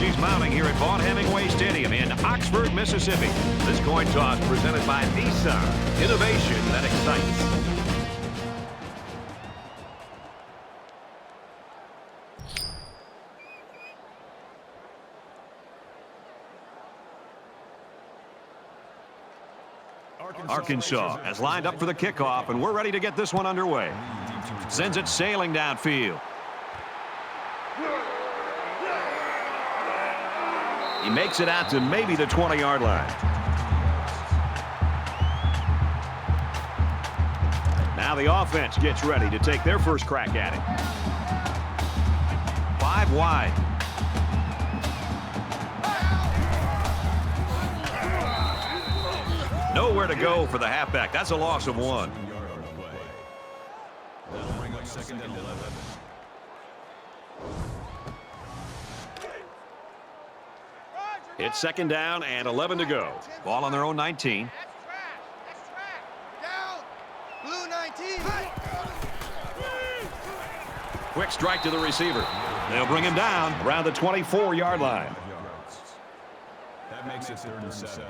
She's mounting here at Vaught Hemingway Stadium in Oxford, Mississippi. This coin toss presented by Nissan. Innovation that excites. Arkansas has lined up for the kickoff, and we're ready to get this one underway. Sends it sailing downfield. He makes it out to maybe the 20-yard line. Now the offense gets ready to take their first crack at it. 5 wide. Nowhere to go for the halfback. That's a loss of 1. That'll bring up 2nd and 11. It's 2nd down and 11 to go. Ball on their own 19. That's track. Down. Blue 19. Quick strike to the receiver. They'll bring him down around the 24-yard line. That makes it 3rd and 7.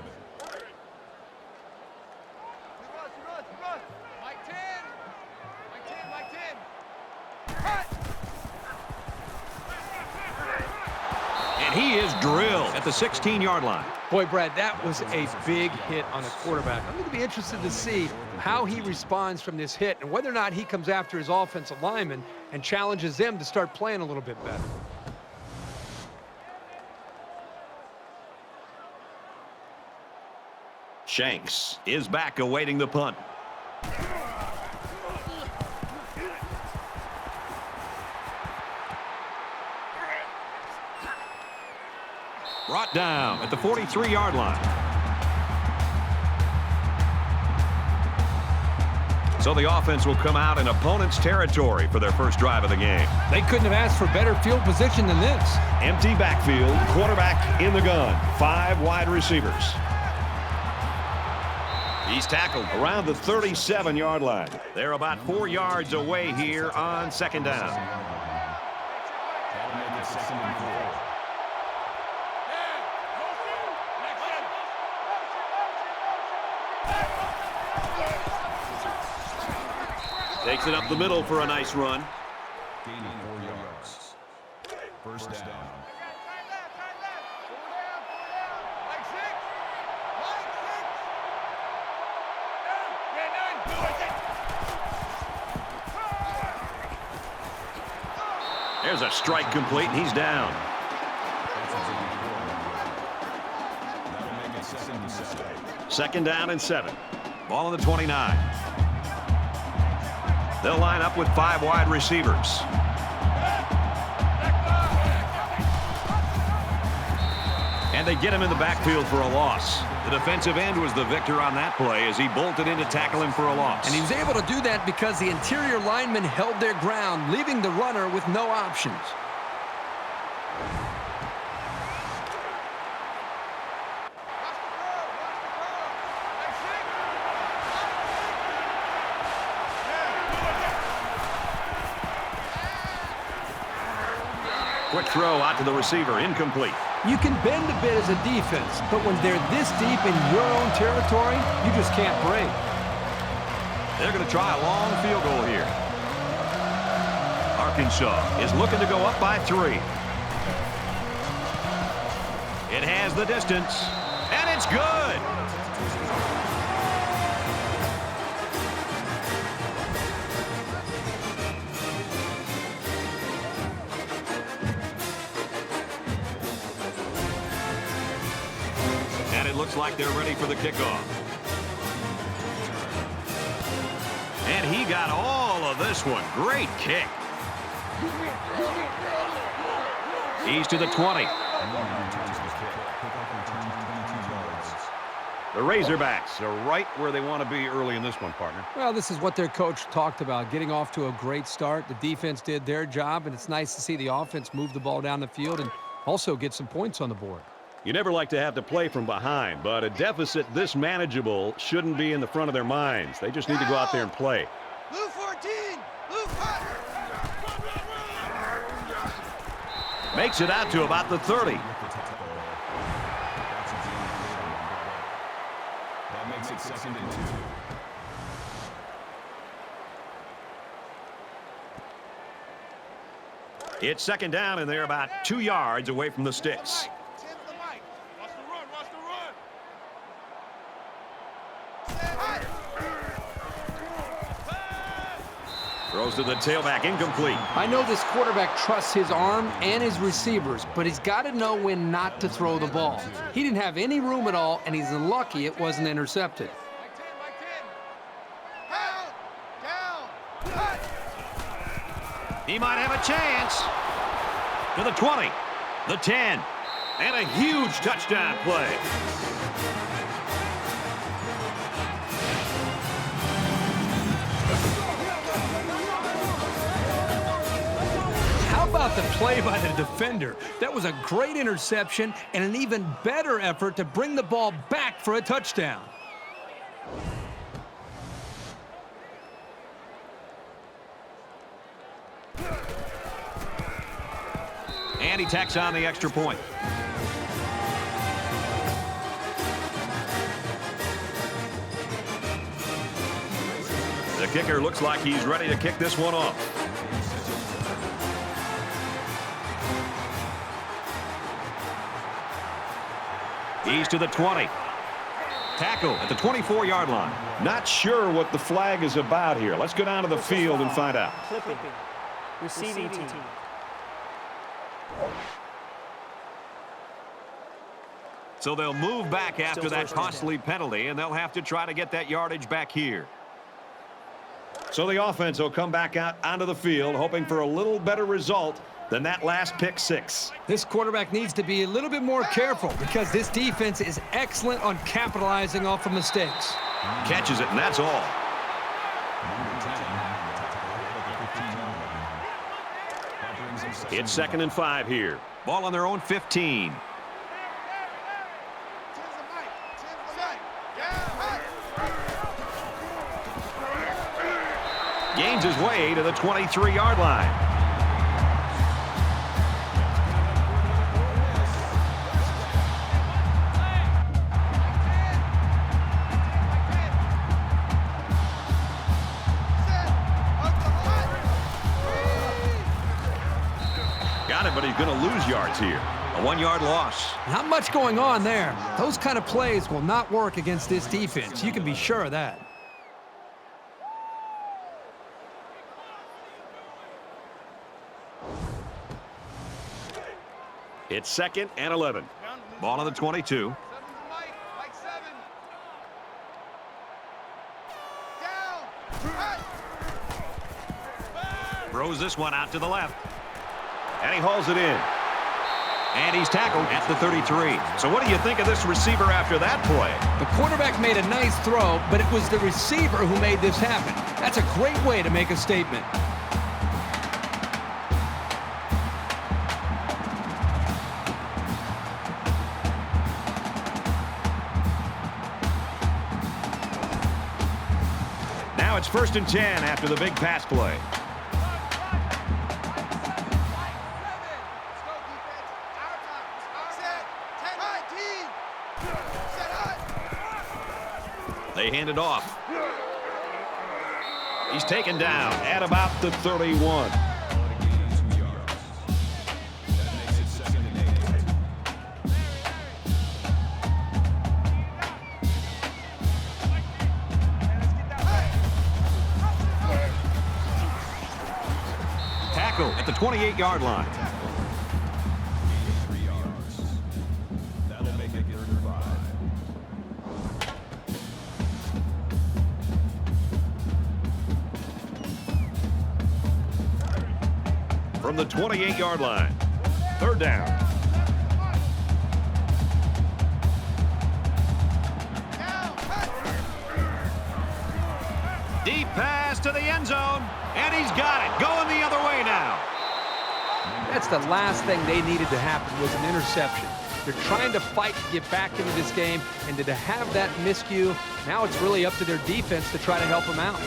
He is drilled at the 16-yard line. Boy, Brad, that was a big hit on the quarterback. I'm going to be interested to see how he responds from this hit and whether or not he comes after his offensive lineman and challenges them to start playing a little bit better. Shanks is back awaiting the punt. Brought down at the 43-yard line. So the offense will come out in opponent's territory for their first drive of the game. They couldn't have asked for better field position than this. Empty backfield, quarterback in the gun, 5 wide receivers. He's tackled around the 37-yard line. They're about 4 yards away here on 2nd down. That'll make it 2nd and 4. Takes it up the middle for a nice run. Gaining 4 yards. First down. There's a strike complete, and he's down. That'll make it 2nd and 7. 2nd down and 7. Ball on the 29. They'll line up with 5 wide receivers. And they get him in the backfield for a loss. The defensive end was the victor on that play as he bolted in to tackle him for a loss. And he was able to do that because the interior linemen held their ground, leaving the runner with no options. Quick throw out to the receiver, incomplete. You can bend a bit as a defense, but when they're this deep in your own territory, you just can't break. They're going to try a long field goal here. Arkansas is looking to go up by 3. It has the distance, and it's good. Looks like they're ready for the kickoff. And he got all of this one. Great kick. He's to the 20. The Razorbacks are right where they want to be early in this one, partner. Well, this is what their coach talked about, getting off to a great start. The defense did their job, and it's nice to see the offense move the ball down the field and also get some points on the board. You never like to have to play from behind, but a deficit this manageable shouldn't be in the front of their minds. They just need to go out there and play. Blue 14. Blue 5. Makes it out to about the 30. That makes it 2nd and 2. It's 2nd down, and they're about 2 yards away from the sticks. Throws to the tailback, incomplete. I know this quarterback trusts his arm and his receivers, but he's got to know when not to throw the ball. He didn't have any room at all, and he's lucky it wasn't intercepted. He might have a chance. To the 20, the 10, and a huge touchdown play. How about the play by the defender? That was a great interception and an even better effort to bring the ball back for a touchdown. And he tacks on the extra point. The kicker looks like he's ready to kick this one off. He's to the 20. Tackle at the 24-yard line. Not sure what the flag is about here. Let's go down to the field and find out. Clipping. Receiving team. So they'll move back after that costly penalty, and they'll have to try to get that yardage back here. So the offense will come back out onto the field, hoping for a little better result than that last pick six. This quarterback needs to be a little bit more careful because this defense is excellent on capitalizing off of mistakes. Catches it, and that's all. It's 2nd and 5 here. Ball on their own 15. Gains his way to the 23-yard line. Got it, but he's going to lose yards here. A 1-yard loss. Not much going on there. Those kind of plays will not work against this defense. You can be sure of that. It's 2nd and 11. Ball on the 22. Throws this one out to the left. And he hauls it in. And he's tackled at the 33. So what do you think of this receiver after that play? The quarterback made a nice throw, but it was the receiver who made this happen. That's a great way to make a statement. Now it's 1st and 10 after the big pass play. They hand it off. He's taken down at about the 31. Tackle at the 28-yard line. From the 28-yard line. 3rd down. Deep pass to the end zone, and he's got it. Going the other way now. That's the last thing they needed to happen was an interception. They're trying to fight to get back into this game, and to have that miscue, now it's really up to their defense to try to help them out.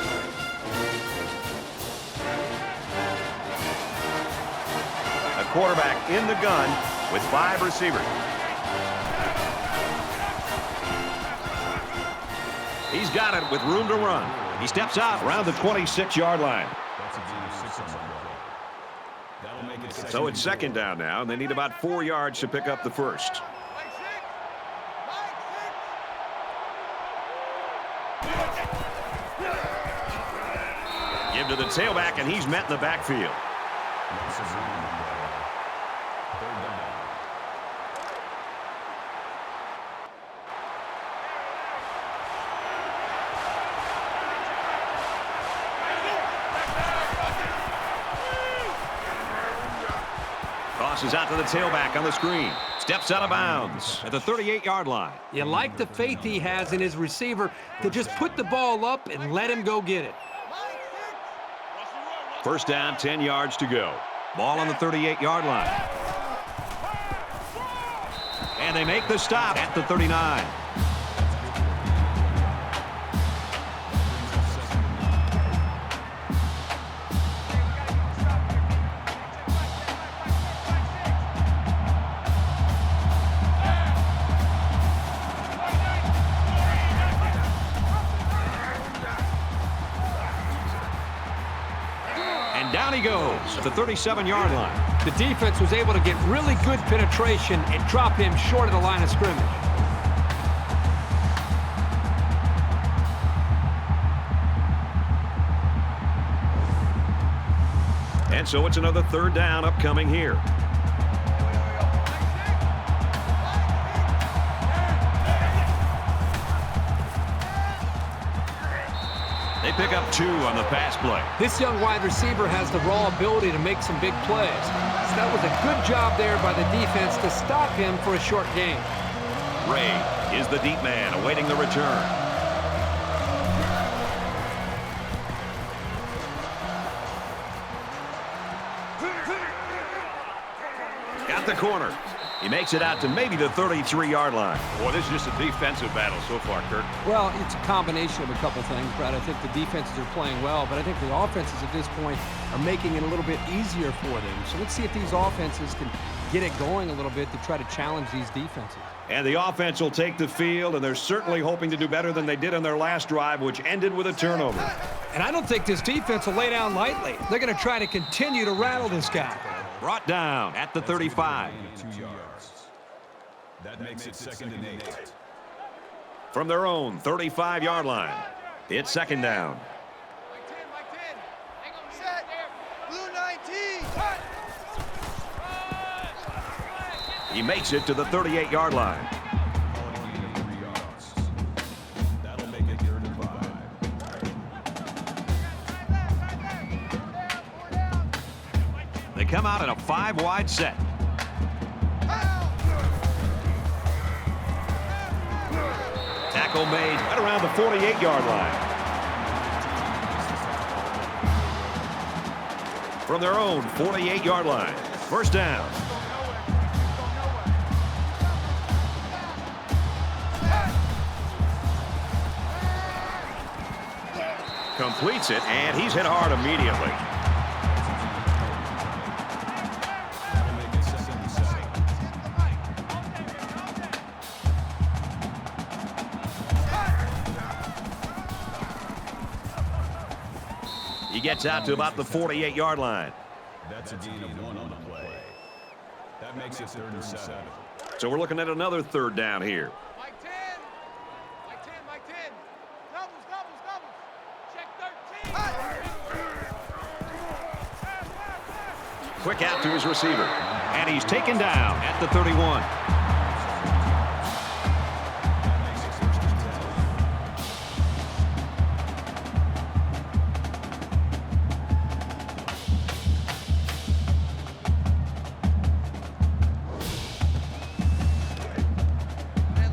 A quarterback in the gun with 5 receivers. He's got it with room to run. He steps out around the 26-yard line. So it's second down now, and they need about 4 yards to pick up the first. Give to the tailback, and he's met in the backfield. Tosses out to the tailback on the screen. Steps out of bounds at the 38-yard line. You like the faith he has in his receiver to just put the ball up and let him go get it. First down, 10 yards to go. Ball on the 38-yard line. And they make the stop at the 39. Down he goes at the 37-yard line. The defense was able to get really good penetration and drop him short of the line of scrimmage. And so it's another third down upcoming here. They pick up 2 on the pass play. This young wide receiver has the raw ability to make some big plays. So that was a good job there by the defense to stop him for a short gain. Ray is the deep man awaiting the return. Got the corner. He makes it out to maybe the 33-yard line. Boy, this is just a defensive battle so far, Kirk. Well, it's a combination of a couple things, Brad. I think the defenses are playing well, but I think the offenses at this point are making it a little bit easier for them. So let's see if these offenses can get it going a little bit to try to challenge these defenses. And the offense will take the field, and they're certainly hoping to do better than they did on their last drive, which ended with a turnover. And I don't think this defense will lay down lightly. They're going to try to continue to rattle this guy. Brought down at the 35. 2 yards. That makes it second and 8. From their own 35-yard line, it's second down. Mike 10. Set. Blue 19. Cut. He makes it to the 38-yard line. That'll make it 3rd and 5. They come out in a 5-wide set. Tackle made right around the 48-yard line. From their own 48-yard line. First down. Completes it, and he's hit hard immediately. He gets out to about the 48-yard line. That's a gain of 1 on the play. That makes it 3rd and 7. So we're looking at another third down here. Mike 10. Mike 10. Doubles. Check 13. Quick out to his receiver. And he's taken down at the 31.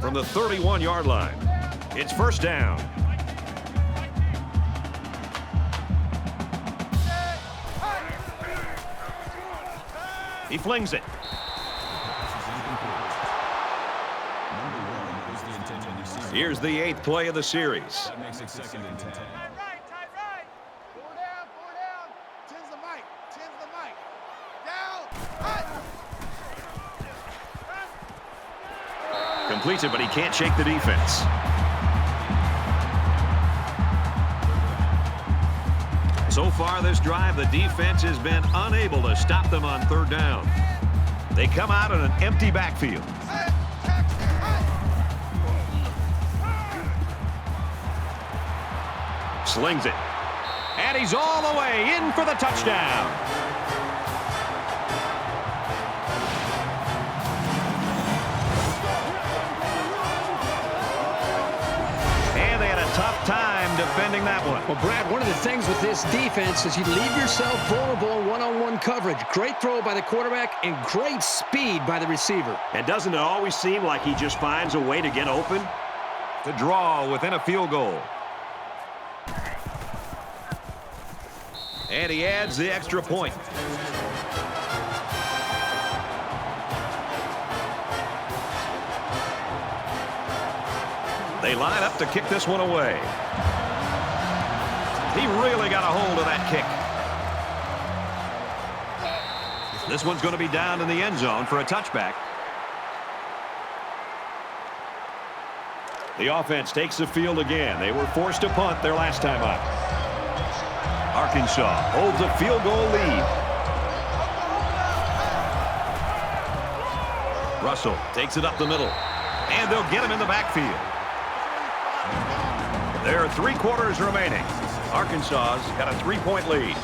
From the 31-yard line, it's first down. He flings it. Here's the 8th play of the series. That makes it 2nd and 10. Tight right. 4 down. 10's the Mike. Down. Cut. Completes it, but he can't shake the defense. So far this drive, the defense has been unable to stop them on third down. They come out in an empty backfield. Slings it. And he's all the way in for the touchdown. And they had a tough time defending that one. Well, Brad, one of the things with this defense is you leave yourself vulnerable in one-on-one coverage. Great throw by the quarterback and great speed by the receiver. And doesn't it always seem like he just finds a way to get open? The draw within a field goal. And he adds the extra point. They line up to kick this one away. He really got a hold of that kick. This one's going to be down in the end zone for a touchback. The offense takes the field again. They were forced to punt their last time out. Arkansas holds a field goal lead. Russell takes it up the middle. And they'll get him in the backfield. There are 3 quarters remaining. Arkansas's got a 3-point lead.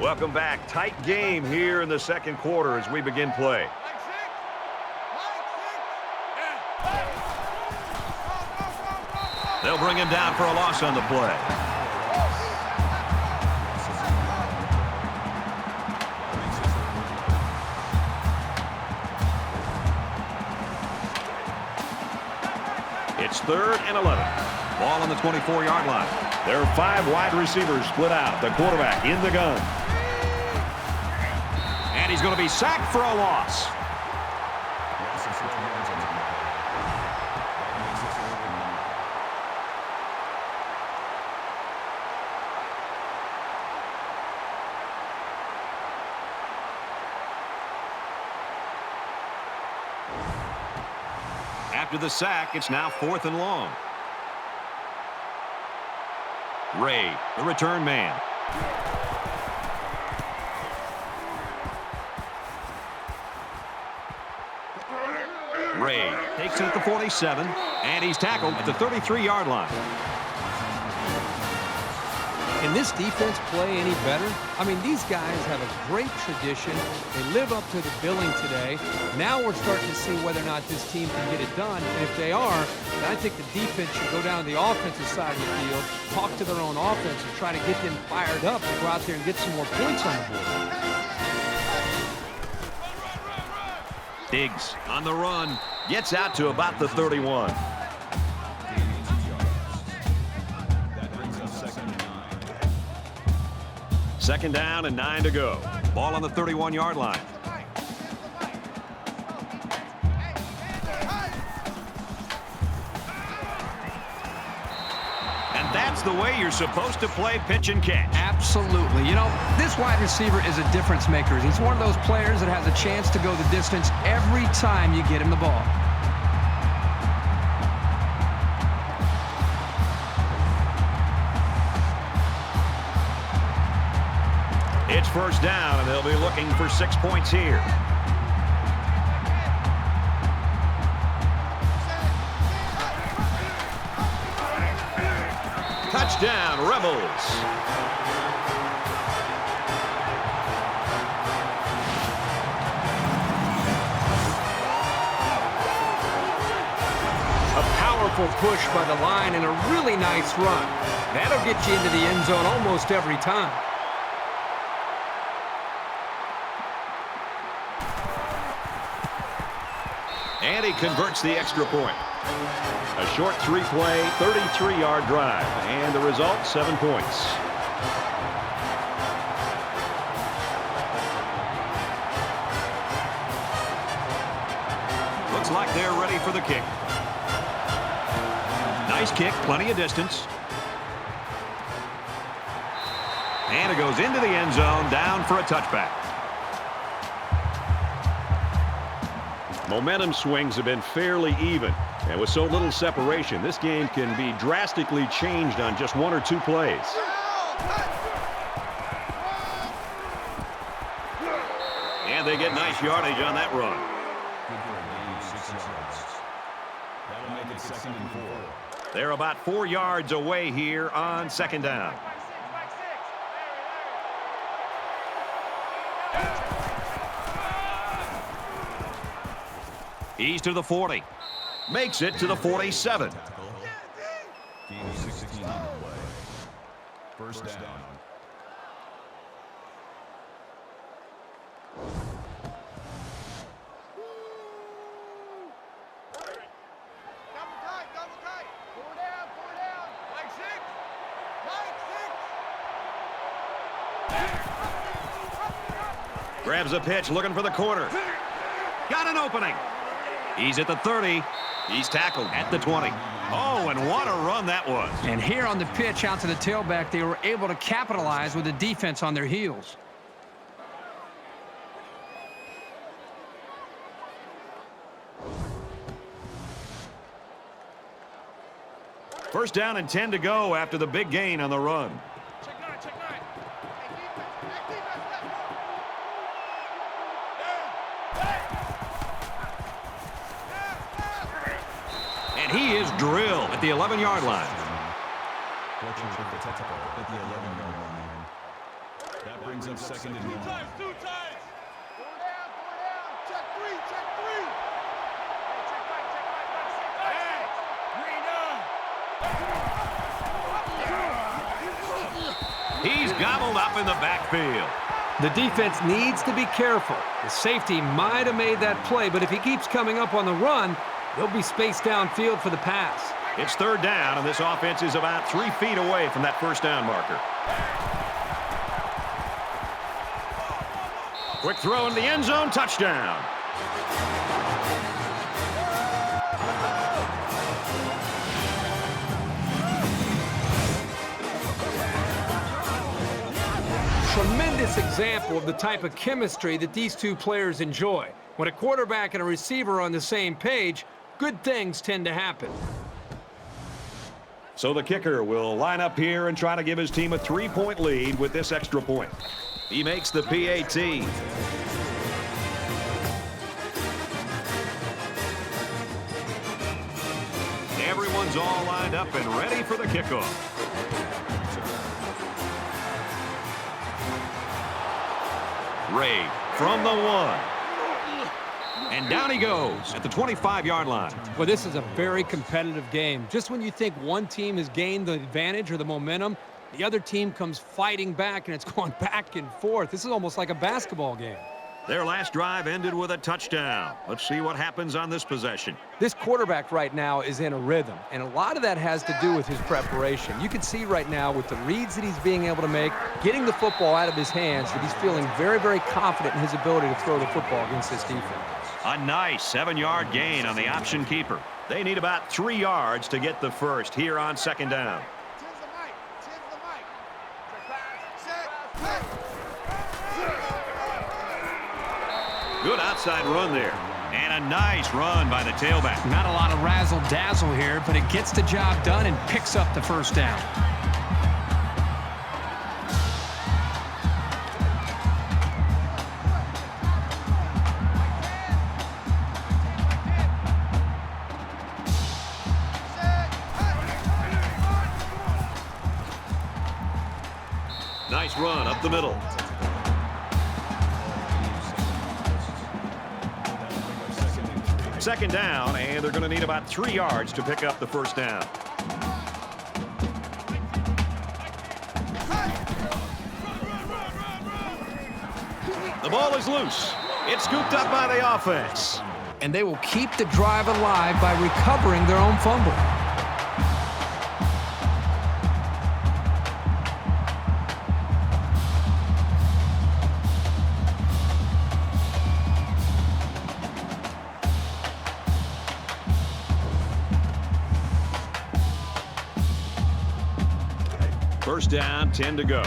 Welcome back. Tight game here in the second quarter as we begin play. They'll bring him down for a loss on the play. It's 3rd and 11. Ball on the 24-yard line. There are 5 wide receivers split out. The quarterback in the gun. And he's going to be sacked for a loss. After the sack, it's now 4th and long. Ray, the return man. Ray takes it at the 47, and he's tackled at the 33-yard line. Can this defense play any better? I mean, these guys have a great tradition. They live up to the billing today. Now we're starting to see whether or not this team can get it done. And if they are, then I think the defense should go down to the offensive side of the field, talk to their own offense, and try to get them fired up to go out there and get some more points on the board. Diggs on the run. Gets out to about the 31. Second down and 9 to go. Ball on the 31-yard line. And that's the way you're supposed to play pitch and catch. Absolutely. You know, this wide receiver is a difference maker. He's one of those players that has a chance to go the distance every time you get him the ball. It's first down, and they'll be looking for 6 points here. Touchdown, Rebels. A powerful push by the line and a really nice run. That'll get you into the end zone almost every time. And he converts the extra point. A short 3-play, 33-yard drive. And the result, 7 points. Looks like they're ready for the kick. Nice kick, plenty of distance. And it goes into the end zone, down for a touchback. Momentum swings have been fairly even. And with so little separation, this game can be drastically changed on just one or two plays. And they get nice yardage on that run. That'll make it 2nd and 4. They're about 4 yards away here on 2nd down. He's to the 40. Makes it to the 47. Gain of 16 on the play. First down. Double tight. 4 down. Like 6. Grabs a pitch, looking for the corner. Got an opening. He's at the 30. He's tackled at the 20. Oh, and what a run that was. And here on the pitch out to the tailback, they were able to capitalize with the defense on their heels. First down and 10 to go after the big gain on the run. Check 9. Hey, defense, And he is drilled at the 11-yard line. That brings up 2nd and 1. 2 times. 4 down. Check 3. Hey, check right. He's gobbled up in the backfield. The defense needs to be careful. The safety might have made that play, but if he keeps coming up on the run, they'll be spaced downfield for the pass. It's 3rd down, and this offense is about 3 feet away from that first down marker. Quick throw in the end zone, touchdown. Tremendous example of the type of chemistry that these two players enjoy. When a quarterback and a receiver are on the same page, good things tend to happen. So the kicker will line up here and try to give his team a 3-point lead with this extra point. He makes the PAT. Everyone's all lined up and ready for the kickoff. Ray from the 1. And down he goes at the 25-yard line. Well, this is a very competitive game. Just when you think one team has gained the advantage or the momentum, the other team comes fighting back, and it's going back and forth. This is almost like a basketball game. Their last drive ended with a touchdown. Let's see what happens on this possession. This quarterback right now is in a rhythm, and a lot of that has to do with his preparation. You can see right now with the reads that he's being able to make, getting the football out of his hands, that he's feeling very, very confident in his ability to throw the football against this defense. A nice 7-yard gain on the option keeper. They need about 3 yards to get the first here on 2nd down. Tens the mic. Set. Good outside run there. And a nice run by the tailback. Not a lot of razzle-dazzle here, but it gets the job done and picks up the first down. Nice run up the middle. Second down, and they're going to need about 3 yards to pick up the first down. The ball is loose. It's scooped up by the offense. And they will keep the drive alive by recovering their own fumble. First down, 10 to go.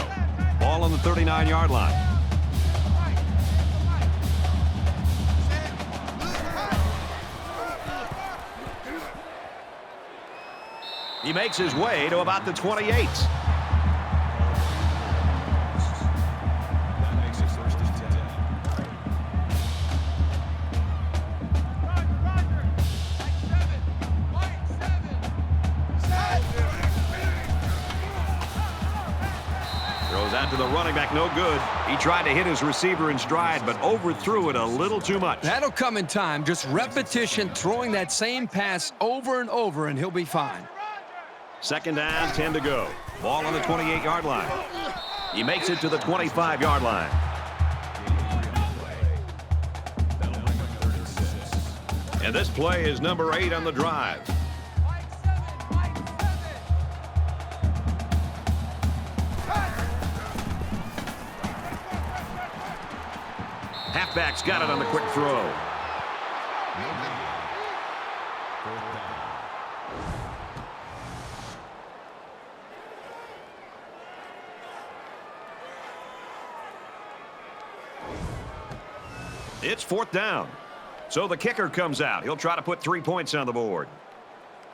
Ball on the 39-yard line. He makes his way to about the 28. That makes it first and 10. Throws out to the running back, no good. He tried to hit his receiver in stride, but overthrew it a little too much. That'll come in time. Just repetition, throwing that same pass over and over, and he'll be fine. Second down, 10 to go. Ball on the 28-yard line. He makes it to the 25-yard line. And this play is number 8 on the drive. Halfback's got it on the quick throw. It's fourth down. So the kicker comes out. He'll try to put 3 points on the board.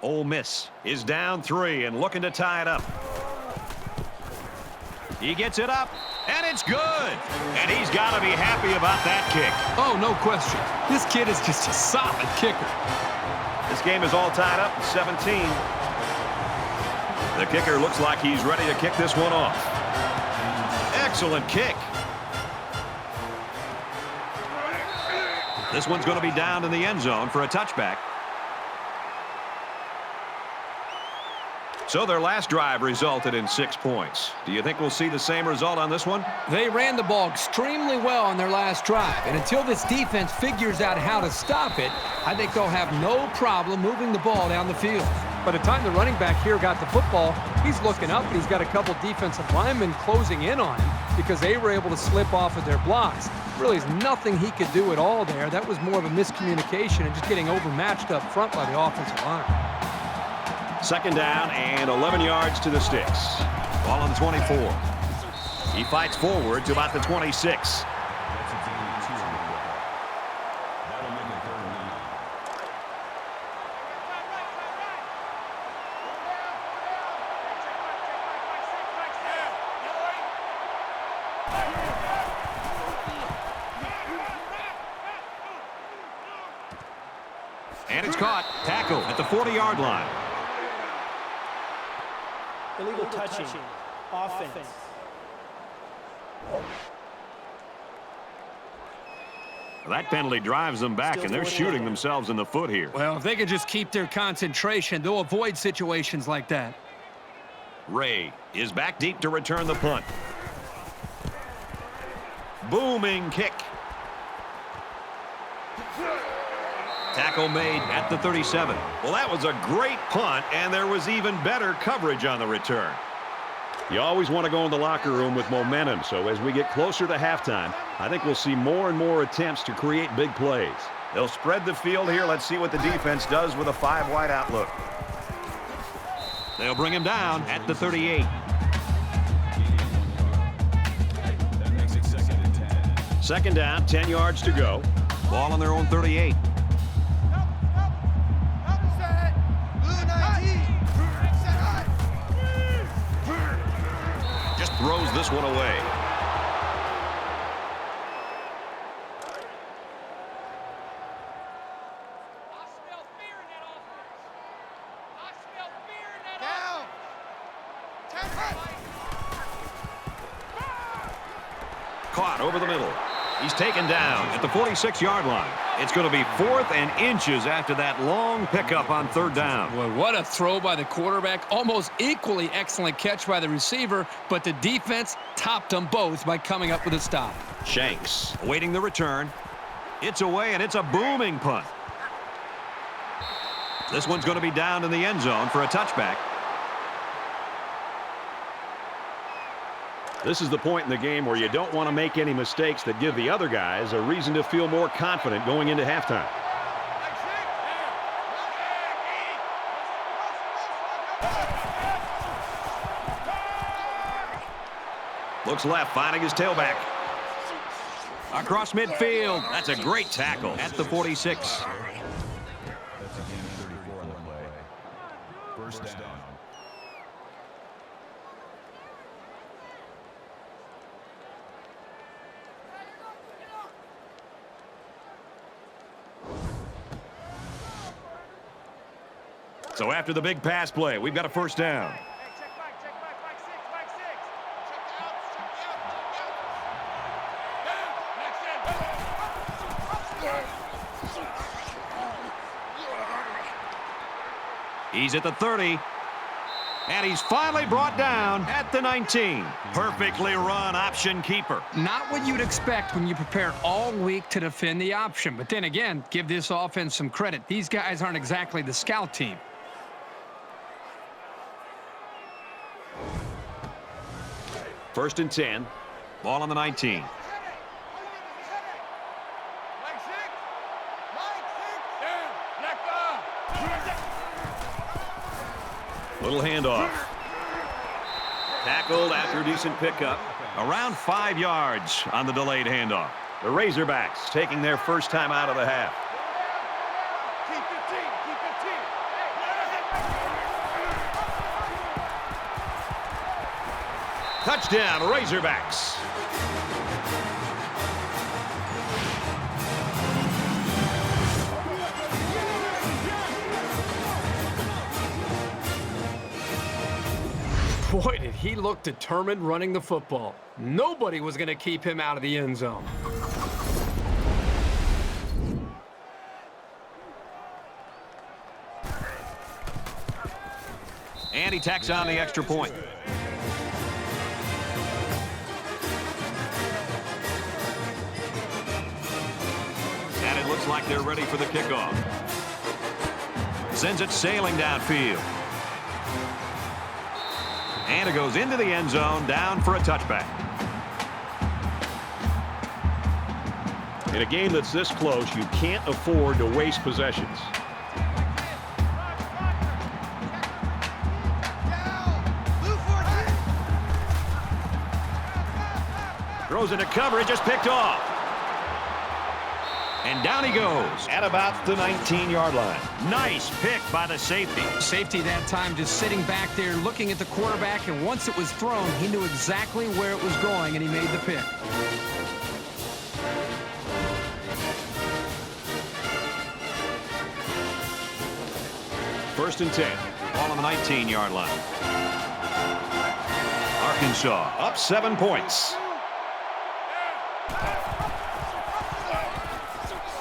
Ole Miss is down 3 and looking to tie it up. He gets it up, and it's good. And he's got to be happy about that kick. Oh, no question. This kid is just a solid kicker. This game is all tied up at 17. The kicker looks like he's ready to kick this one off. Excellent kick. This one's going to be down in the end zone for a touchback. So their last drive resulted in 6 points. Do you think we'll see the same result on this one? They ran the ball extremely well on their last drive, and until this defense figures out how to stop it, I think they'll have no problem moving the ball down the field. By the time the running back here got the football, he's looking up, and he's got a couple defensive linemen closing in on him because they were able to slip off of their blocks. Really, there's nothing he could do at all there. That was more of a miscommunication and just getting overmatched up front by the offensive line. Second down and 11 yards to the sticks. Ball on the 24. He fights forward to about the 26. And it's caught. Tackle at the 40-yard line. Illegal touching. Offense. That penalty drives them back, and they're shooting themselves in the foot here. Well, if they can just keep their concentration, they'll avoid situations like that. Ray is back deep to return the punt. Booming kick. Tackle made at the 37. Well, that was a great punt, and there was even better coverage on the return. You always want to go in the locker room with momentum, so as we get closer to halftime, I think we'll see more and more attempts to create big plays. They'll spread the field here. Let's see what the defense does with a 5-wide outlook. They'll bring him down at the 38. That makes it second and 10. Second down, 10 yards to go. Ball on their own 38. Just throws this one away. Caught over the middle. He's taken down at the 46-yard line. It's going to be 4th and inches after that long pickup on third down. Boy, what a throw by the quarterback. Almost equally excellent catch by the receiver, but the defense topped them both by coming up with a stop. Shanks awaiting the return. It's away, and it's a booming punt. This one's going to be down in the end zone for a touchback. This is the point in the game where you don't want to make any mistakes that give the other guys a reason to feel more confident going into halftime. Looks left, finding his tailback. Across midfield. That's a great tackle at the 46. That's a gain of 34 on the play. First down. So after the big pass play, we've got a first down. Hey, check Mike, Mike 6, Mike 6. Check out, check out. He's at the 30. And he's finally brought down at the 19. Perfectly run option keeper. Not what you'd expect when you prepared all week to defend the option. But then again, give this offense some credit. These guys aren't exactly the scout team. First and 10. Ball on the 19. Mike 6. Mike 6. Yeah, left arm. Little handoff. Tackled after a decent pickup. Around 5 yards on the delayed handoff. The Razorbacks taking their first time out of the half. Keep 15, keep 15. Touchdown, Razorbacks. Boy, did he look determined running the football. Nobody was going to keep him out of the end zone. And he tacks on the extra point. And it looks like they're ready for the kickoff. Sends it sailing downfield. And it goes into the end zone, down for a touchback. In a game that's this close, you can't afford to waste possessions. Throws into coverage, just picked off. And down he goes at about the 19-yard line. Nice pick by the safety. Safety that time just sitting back there looking at the quarterback, and once it was thrown, he knew exactly where it was going, and he made the pick. First and 10. Ball on the 19-yard line. Arkansas up 7 points.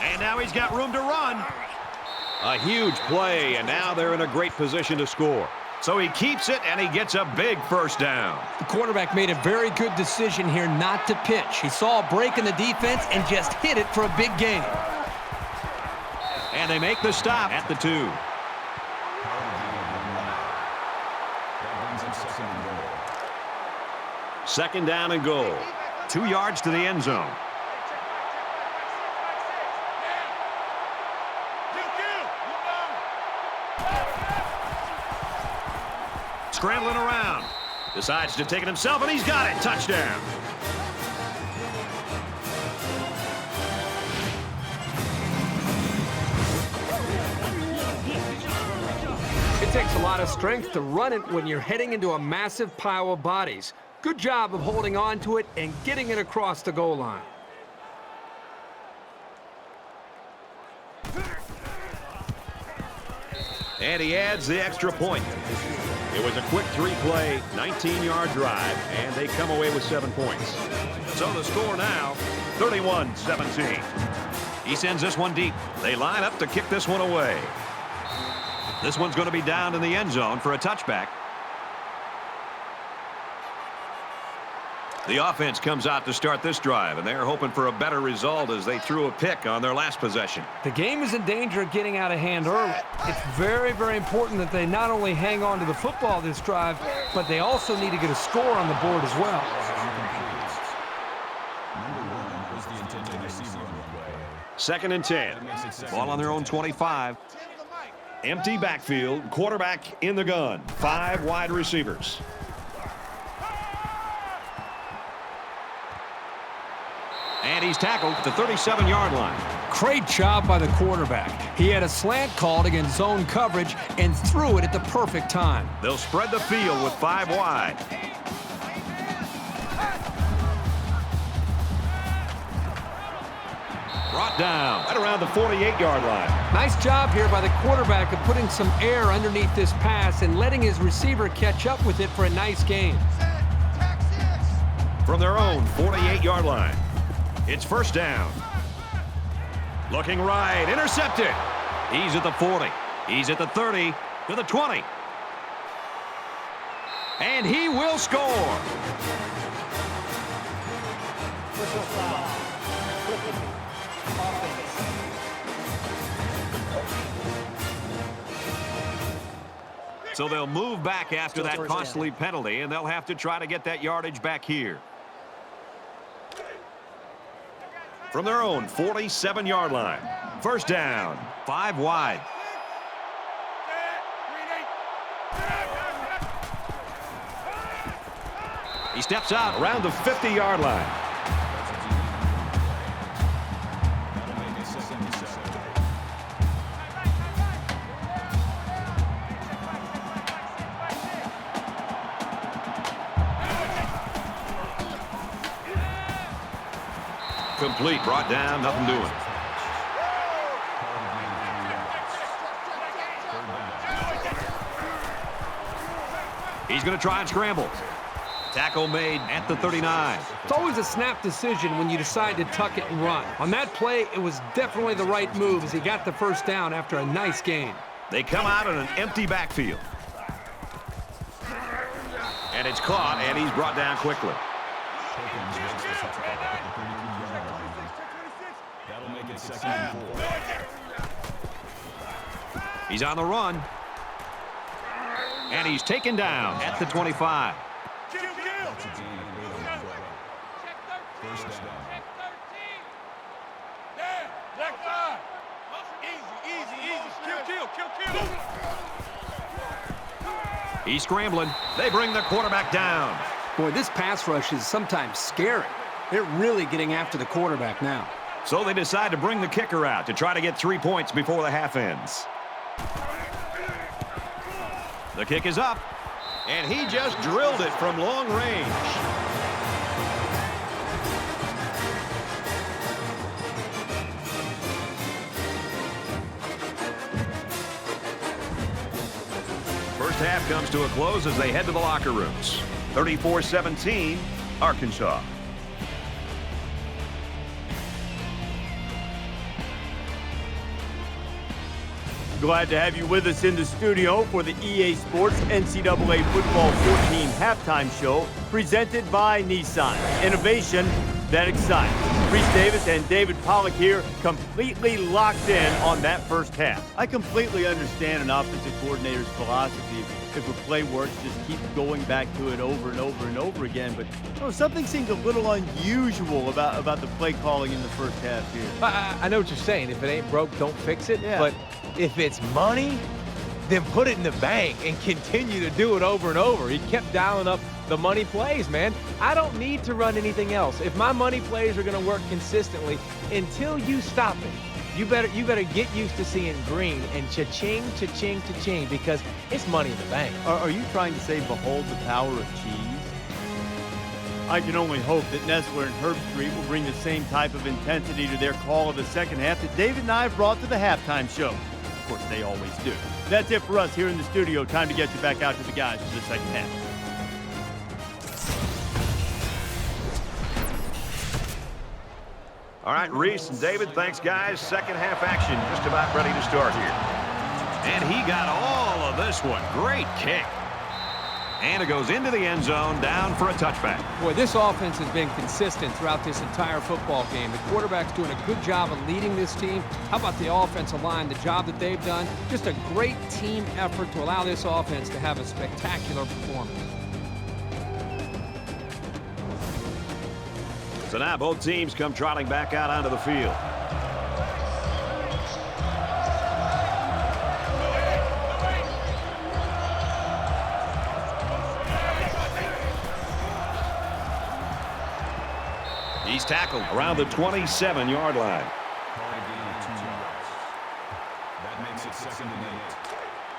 And now he's got room to run. A huge play, and now they're in a great position to score. So he keeps it, and he gets a big first down. The quarterback made a very good decision here not to pitch. He saw a break in the defense and just hit it for a big gain. And they make the stop at the 2. Second down and goal. 2 yards to the end zone. Scrambling around. Decides to take it himself, and he's got it. Touchdown. It takes a lot of strength to run it when you're heading into a massive pile of bodies. Good job of holding on to it and getting it across the goal line. And he adds the extra point. It was a quick 3-play, 19-yard drive, and they come away with 7 points. So the score now, 31-17. He sends this one deep. They line up to kick this one away. This one's going to be down in the end zone for a touchback. The offense comes out to start this drive, and they're hoping for a better result as they threw a pick on their last possession. The game is in danger of getting out of hand early. It's very, very important that they not only hang on to the football this drive, but they also need to get a score on the board as well. Second and 10. Ball on their own 25. Empty backfield, quarterback in the gun. 5 wide receivers. And he's tackled at the 37-yard line. Great job by the quarterback. He had a slant called against zone coverage and threw it at the perfect time. They'll spread the field with 5 wide. Brought down right around the 48-yard line. Nice job here by the quarterback of putting some air underneath this pass and letting his receiver catch up with it for a nice gain. From their own 48-yard line, it's first down. Looking right, intercepted. He's at the 40. He's at the 30, to the 20. And he will score. Personal foul. Flipping. Offense. So they'll move back after that costly penalty, and they'll have to try to get that yardage back here. From their own 47-yard line, first down, 5 wide. He steps out around the 50-yard line. Complete, brought down, nothing doing. He's going to try and scramble. Tackle made at the 39. It's always a snap decision when you decide to tuck it and run. On that play, it was definitely the right move as he got the first down after a nice gain. They come out in an empty backfield. And it's caught, and he's brought down quickly. That'll make it 2nd and 4. He's on the run. And he's taken down at the 25. First down. He's scrambling. They bring the quarterback down. Boy, this pass rush is sometimes scary. They're really getting after the quarterback now. So they decide to bring the kicker out to try to get 3 points before the half ends. The kick is up, and he just drilled it from long range. First half comes to a close as they head to the locker rooms. 34-17, Arkansas. Glad to have you with us in the studio for the EA Sports NCAA Football 14 halftime show presented by Nissan. Innovation that excites. Reese Davis and David Pollack here, completely locked in on that first half. I completely understand an offensive coordinator's philosophy. If a play works, just keep going back to it over and over and over again. But something seems a little unusual about the play calling in the first half here. I know what you're saying. If it ain't broke, don't fix it. Yeah. But if it's money, then put it in the bank and continue to do it over and over. He kept dialing up the money plays, man. I don't need to run anything else. If my money plays are going to work consistently, until you stop it, you better get used to seeing green and cha-ching, cha-ching, cha-ching, because it's money in the bank. Are you trying to say behold the power of cheese? I can only hope that Nestler and Herb Street will bring the same type of intensity to their call of the second half that David and I have brought to the halftime show. Of course, they always do. That's it for us here in the studio. Time to get you back out to the guys for the second half. All right, Reese and David, thanks, guys. Second half action just about ready to start here. And he got all of this one. Great kick. And it goes into the end zone, down for a touchback. Boy, this offense has been consistent throughout this entire football game. The quarterback's doing a good job of leading this team. How about the offensive line, the job that they've done? Just a great team effort to allow this offense to have a spectacular performance. So now both teams come trotting back out onto the field. He's tackled around the 27-yard line. Call it a gain of 2 yards. That makes it 2nd and 8.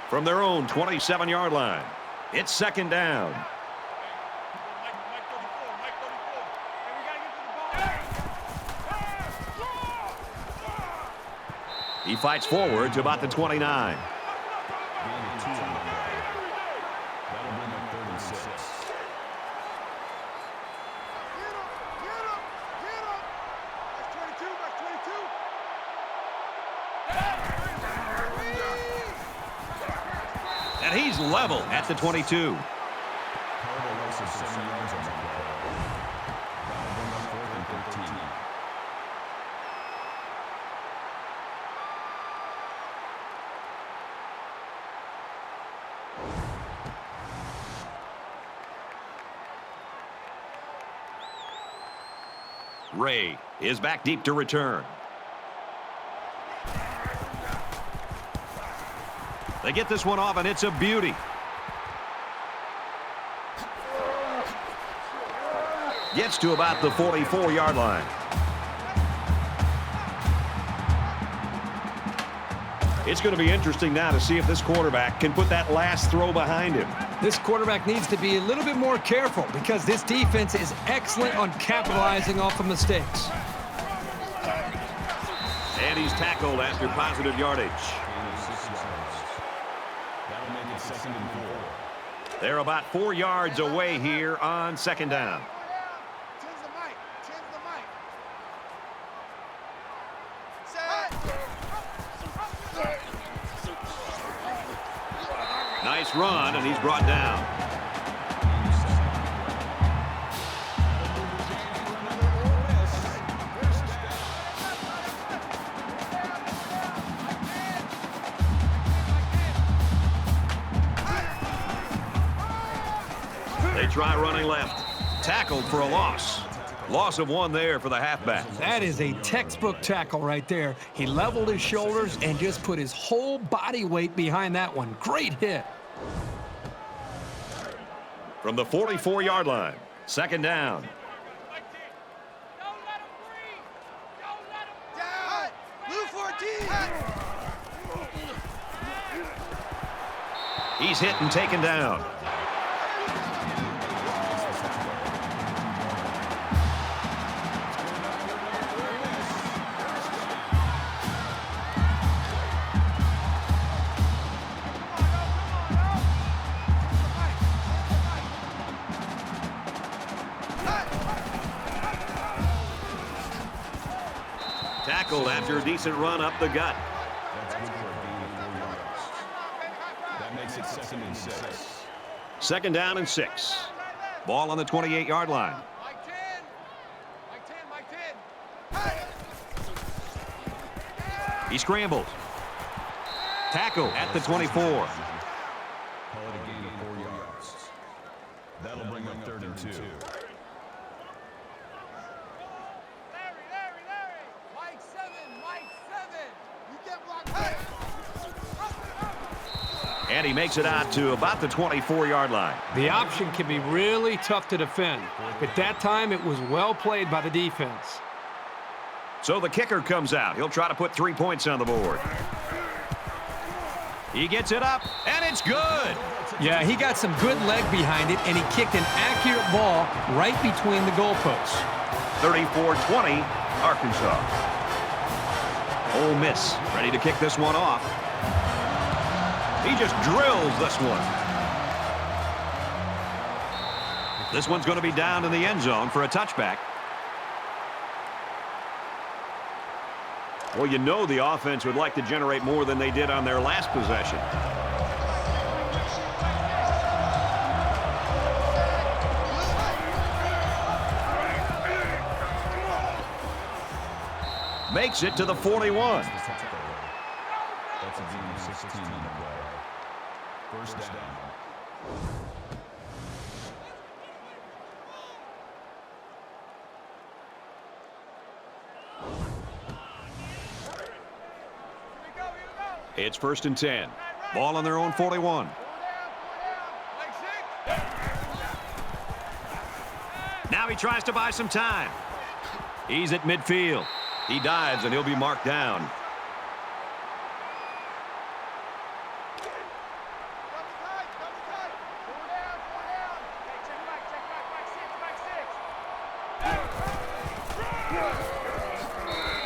From their own 27-yard line, it's 2nd down. Mike 34, Mike 34. Hey, we gotta get to the ball. He fights forward to about the 29. Gain of 2 on the play. That'll bring up 3rd and 6. That's 22, that's 22. And he's level at the 22. Carter looks at 7 yards on the play. That'll bring up 4th and 13. Ray is back deep to return. They get this one off, and it's a beauty. Gets to about the 44-yard line. It's going to be interesting now to see if this quarterback can put that last throw behind him. This quarterback needs to be a little bit more careful because this defense is excellent on capitalizing off of mistakes. And he's tackled after positive yardage. Gain of 6 yards. That'll make it 2nd and 4. They're about 4 yards away here on 2nd down. Change the mic. Change the mic. Nice run, and he's brought down. They try running left. Tackled for a loss. Loss of 1 there for the halfback. That is a textbook tackle right there. He leveled his shoulders and just put his whole body weight behind that one. Great hit. From the 44-yard line, 2nd down. Don't let him breathe. Don't let him down. Blue 14. He's hit and taken down. Tackled after a decent run up the gut. That's good for a gain of 4 yards. That makes it 2nd and 6. 2nd down and 6. Ball on the 28-yard line. Mike 10. Mike 10, Mike 10. He scrambles. Tackle at the 24. Call it a gain of 4 yards. That'll bring up 3rd and 2. Larry. Mike 7, Mike 7. You get blocked. And he makes it out to about the 24-yard line. The option can be really tough to defend. At that time, it was well played by the defense. So the kicker comes out. He'll try to put 3 points on the board. He gets it up, and it's good. Yeah, he got some good leg behind it, and he kicked an accurate ball right between the goalposts. 34-20, Arkansas. Ole Miss ready to kick this one off. He just drills this one. This one's going to be down in the end zone for a touchback. Well, you know the offense would like to generate more than they did on their last possession. Makes it to the 41. That's a gain of 16 on the play. 1st down. It's 1st and 10. Ball on their own 41. Now he tries to buy some time. He's at midfield. He dives, and he'll be marked down.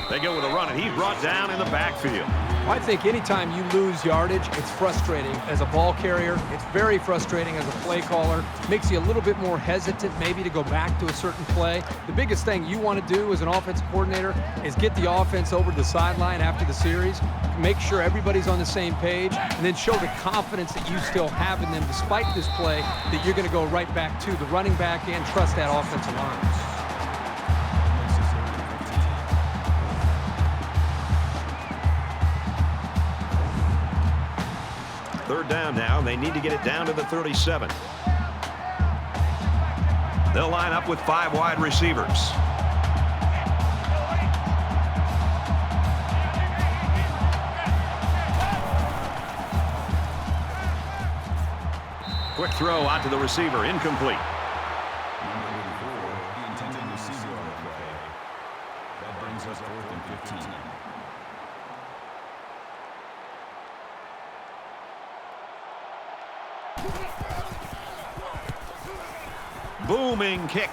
They go with a run, and he's brought down in the backfield. I think anytime you lose yardage, it's frustrating as a ball carrier. It's very frustrating as a play caller. Makes you a little bit more hesitant maybe to go back to a certain play. The biggest thing you want to do as an offensive coordinator is get the offense over to the sideline after the series, make sure everybody's on the same page, and then show the confidence that you still have in them despite this play, that you're going to go right back to the running back and trust that offensive line. Third down now, and they need to get it down to the 37. They'll line up with 5 wide receivers. Quick throw out to the receiver, incomplete. Number 84, the intended receiver on the play. That brings us 4th and 15. Booming kick.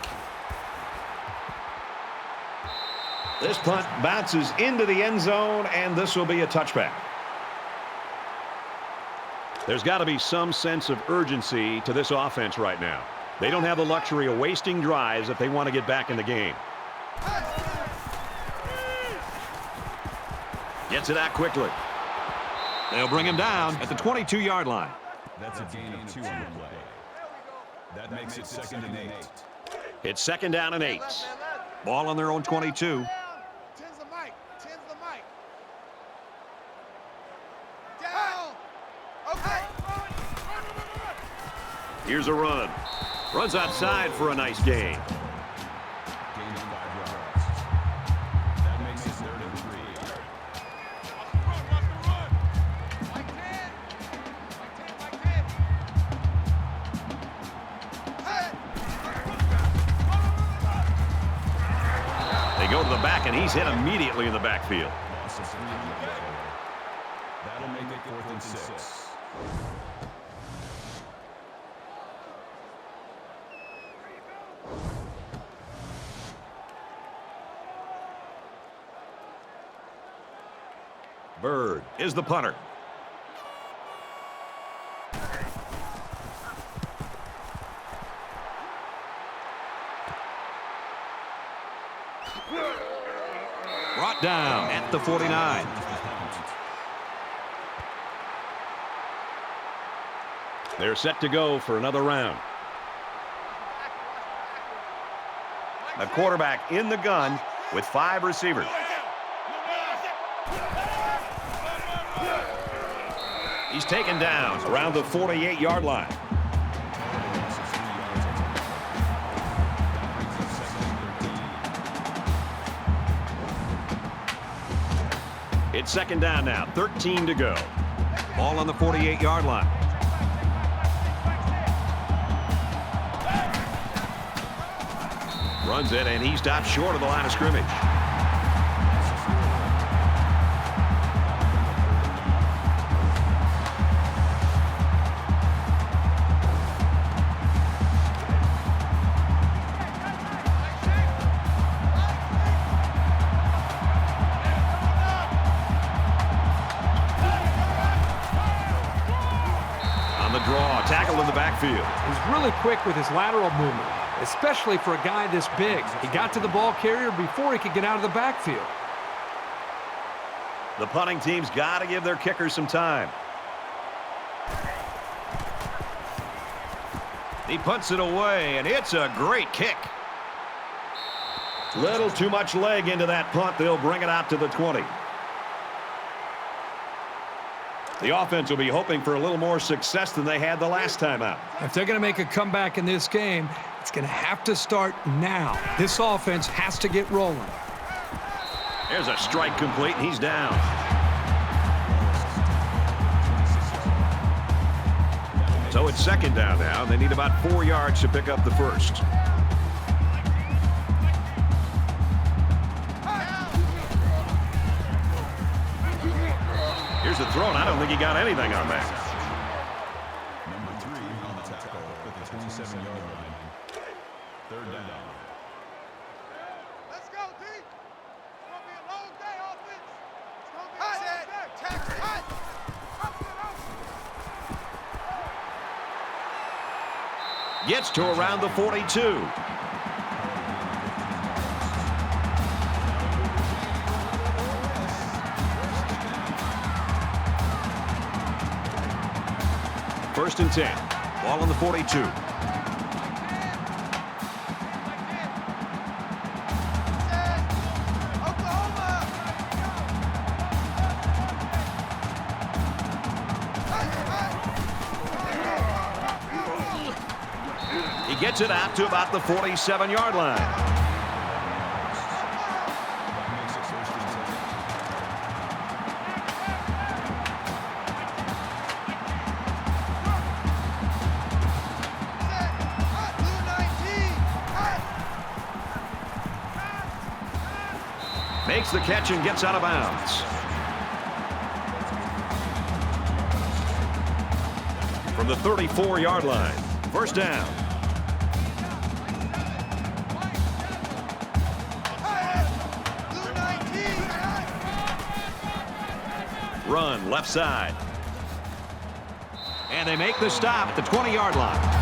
This punt bounces into the end zone, and this will be a touchback. There's got to be some sense of urgency to this offense right now. They don't have the luxury of wasting drives if they want to get back in the game. Gets it out quickly. They'll bring him down at the 22-yard line. That's a gain of 2 on the play. That makes it 2nd and 8. It's 2nd down and 8. Ball on their own 22. Here's a run. Runs outside for a nice gain. Gain of 5 yards. That makes it 3rd and 3. They go to the back, and he's hit immediately in the backfield. Loss of 3 on the play. That'll make it 4th and 6. Bird is the punter. Brought down at the 49. They're set to go for another round. A quarterback in the gun with 5 receivers. He's taken down around the 48-yard line. It's 2nd down now, 13 to go. Ball on the 48-yard line. Runs it, and he stops short of the line of scrimmage. Tackled in the backfield. He's really quick with his lateral movement, especially for a guy this big. He got to the ball carrier before he could get out of the backfield. The punting team's got to give their kickers some time. He punts it away, and it's a great kick. Little too much leg into that punt. They'll bring it out to the 20. The offense will be hoping for a little more success than they had the last time out. If they're going to make a comeback in this game, it's going to have to start now. This offense has to get rolling. There's a strike complete, and he's down. So it's 2nd down now. They need about 4 yards to pick up the first. Here's the throw, and I don't think he got anything on that. Number 3 on the tackle at the 27-yard line. Third down. Let's go, D. It's going to be a long day, offense. It's going to be a long day. Gets to around the 42. First and 10. Ball on the 42. He gets it out to about the 47-yard line. Makes the catch and gets out of bounds. From the 34-yard line. First down. Run left side. And they make the stop at the 20-yard line.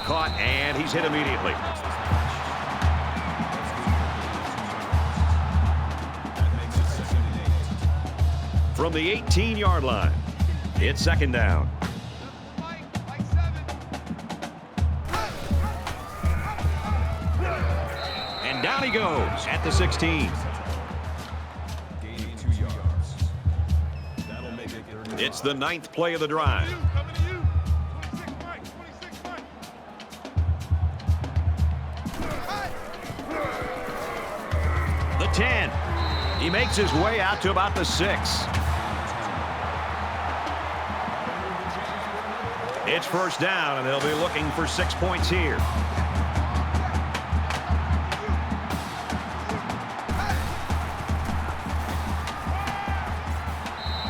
Caught, and he's hit immediately. From the 18-yard line, it's second down. And down he goes at the 16. Gaining 2 yards. That'll make it 30. It's the 9th play of the drive. Coming to you. 26 Mike. 26 Mike. The 10. He makes his way out to about the 6. It's first down, and they'll be looking for 6 points here.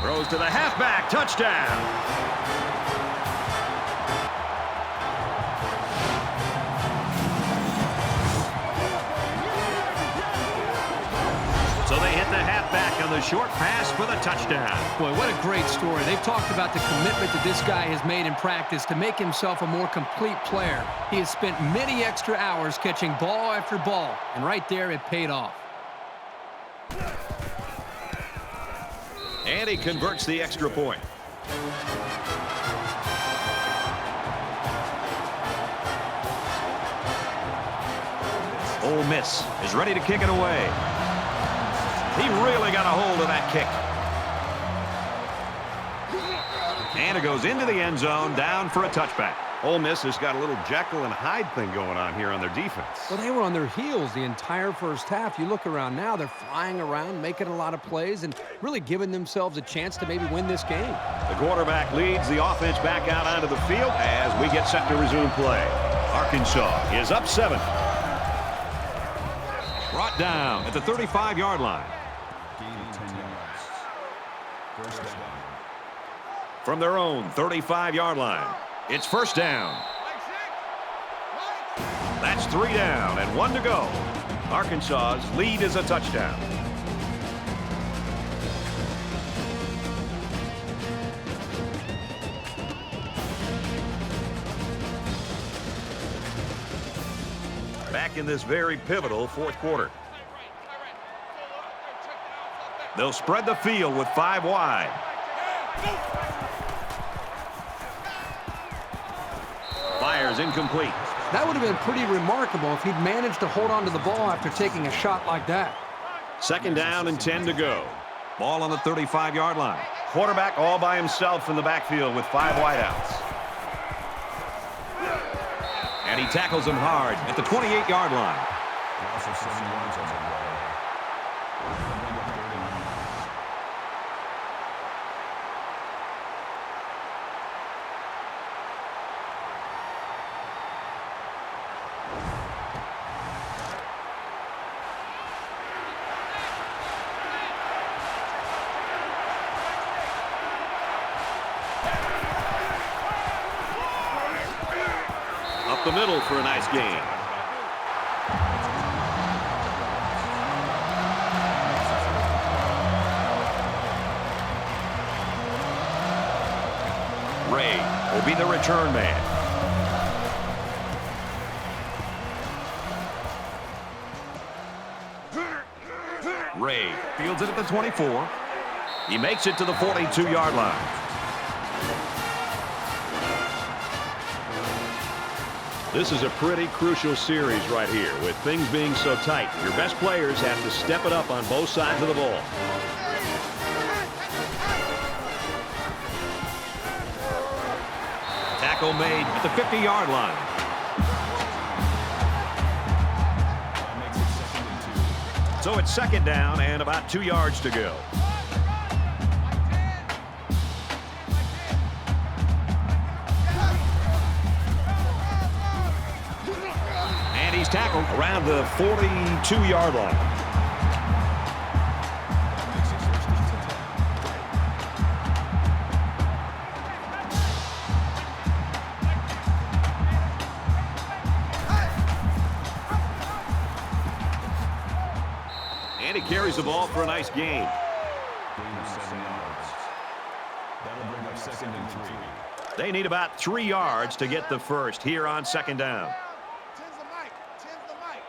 Throws to the halfback. Touchdown. So they hit the halfback on the short pass for the touchdown. Boy, what a great story. They've talked about the commitment that this guy has made in practice to make himself a more complete player. He has spent many extra hours catching ball after ball, and right there it paid off. And he converts the extra point. Ole Miss is ready to kick it away. He really got a hold of that kick. And it goes into the end zone, down for a touchback. Ole Miss has got a little Jekyll and Hyde thing going on here on their defense. Well, they were on their heels the entire first half. You look around now, they're flying around, making a lot of plays, and really giving themselves a chance to maybe win this game. The quarterback leads the offense back out onto the field as we get set to resume play. Arkansas is up 7. Brought down at the 35-yard line. Gaining 10 yards. First down. From their own 35-yard line, it's first down. That's 3 down and 1 to go. Arkansas's lead is a touchdown. Back in this very pivotal fourth quarter. They'll spread the field with 5 wide. Fires incomplete. That would have been pretty remarkable if he'd managed to hold on to the ball after taking a shot like that. Second down and 10 to go. Ball on the 35-yard line. Quarterback all by himself in the backfield with 5 wideouts. And he tackles him hard at the 28-yard line. Loss of 7 yards on the play. the middle for a nice gain. Ray will be the return man. Ray fields it at the 24. He makes it to the 42-yard line. This is a pretty crucial series right here with things being so tight. Your best players have to step it up on both sides of the ball. Tackle made at the 50-yard line. So it's second down and about 2 yards to go. And he's tackled around the 42-yard line. And he carries the ball for a nice gain. Gain of 7 yards. That'll bring up 2nd and 3. They need about 3 yards to get the first here on second down. Tens the mic. Tens the mic.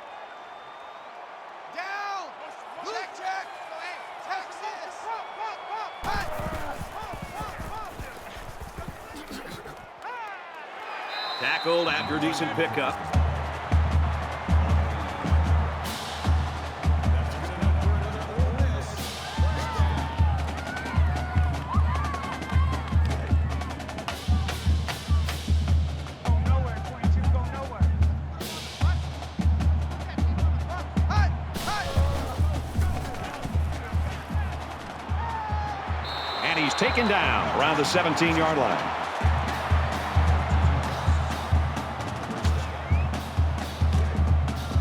Down. Check, check. Texas. Tackled after a decent pickup. And he's taken down around the 17-yard line.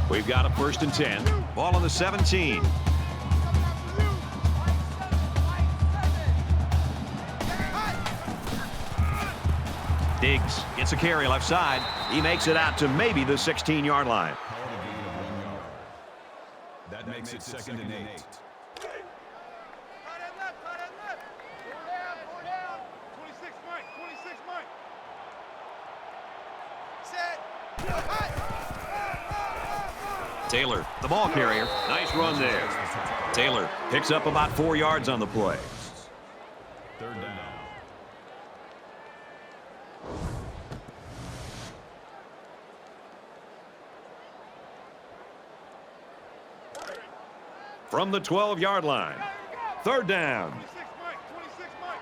We've got a 1st and 10. Ball on the 17. Diggs gets a carry left side. He makes it out to maybe the 16-yard line. Called a gain of 1 yard. That makes it 2nd and 8. Right and left, right and left. Four down. 26 Mike, 26 Mike. Set. Taylor, the ball carrier. Nice run there. Taylor picks up about 4 yards on the play. 3rd down. From the 12-yard line. 3rd down. 26 Mike, 26 Mike.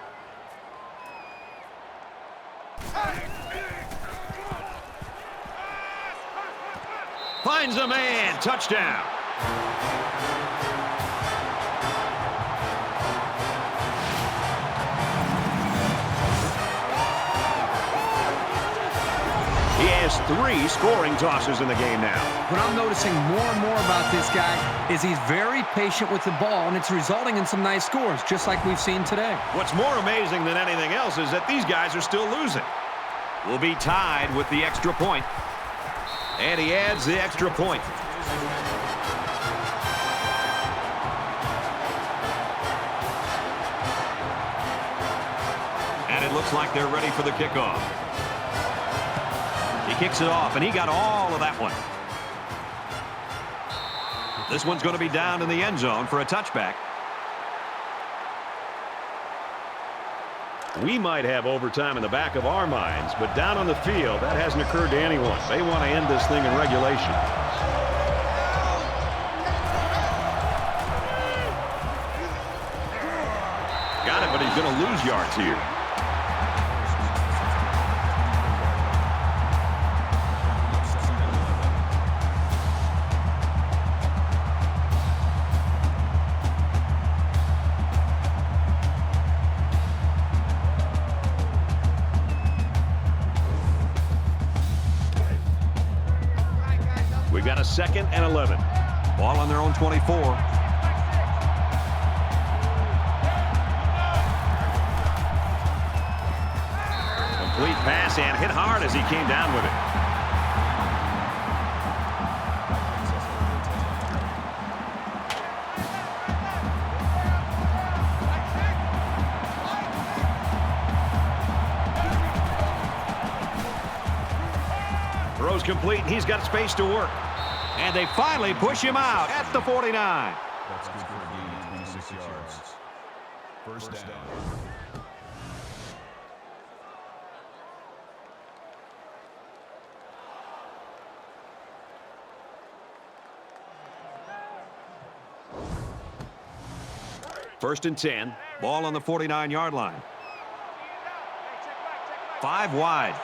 Finds a man. Touchdown. He has 3 scoring tosses in the game now. What I'm noticing more and more about this guy is he's very patient with the ball, and it's resulting in some nice scores, just like we've seen today. What's more amazing than anything else is that these guys are still losing. Will be tied with the extra point. And he adds the extra point. And it looks like they're ready for the kickoff. He kicks it off, and he got all of that one. This one's going to be down in the end zone for a touchback. We might have overtime in the back of our minds, but down on the field, that hasn't occurred to anyone. They want to end this thing in regulation. Got it, but he's going to lose yards here. We've got a 2nd and 11. Ball on their own 24. Complete pass and hit hard as he came down with it. Throws complete. He's got space to work. And they finally push him out at the 49. That's good for a gain of 26 yards. First down. First and 10. Ball on the 49-yard line. 5 wide.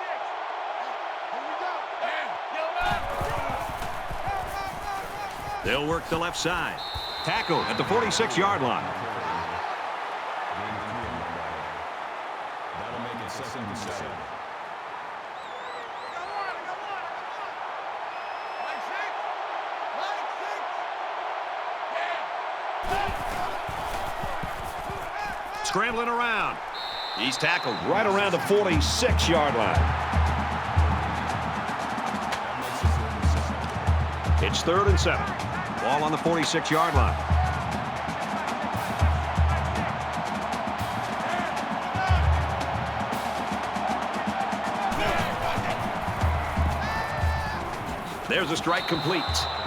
They'll work the left side. Tackle at the 46-yard line. That'll make it 2nd and 7. Scrambling around. He's tackled right around the 46-yard line. It's 3rd and 7. Ball on the 46-yard line. There's a strike complete.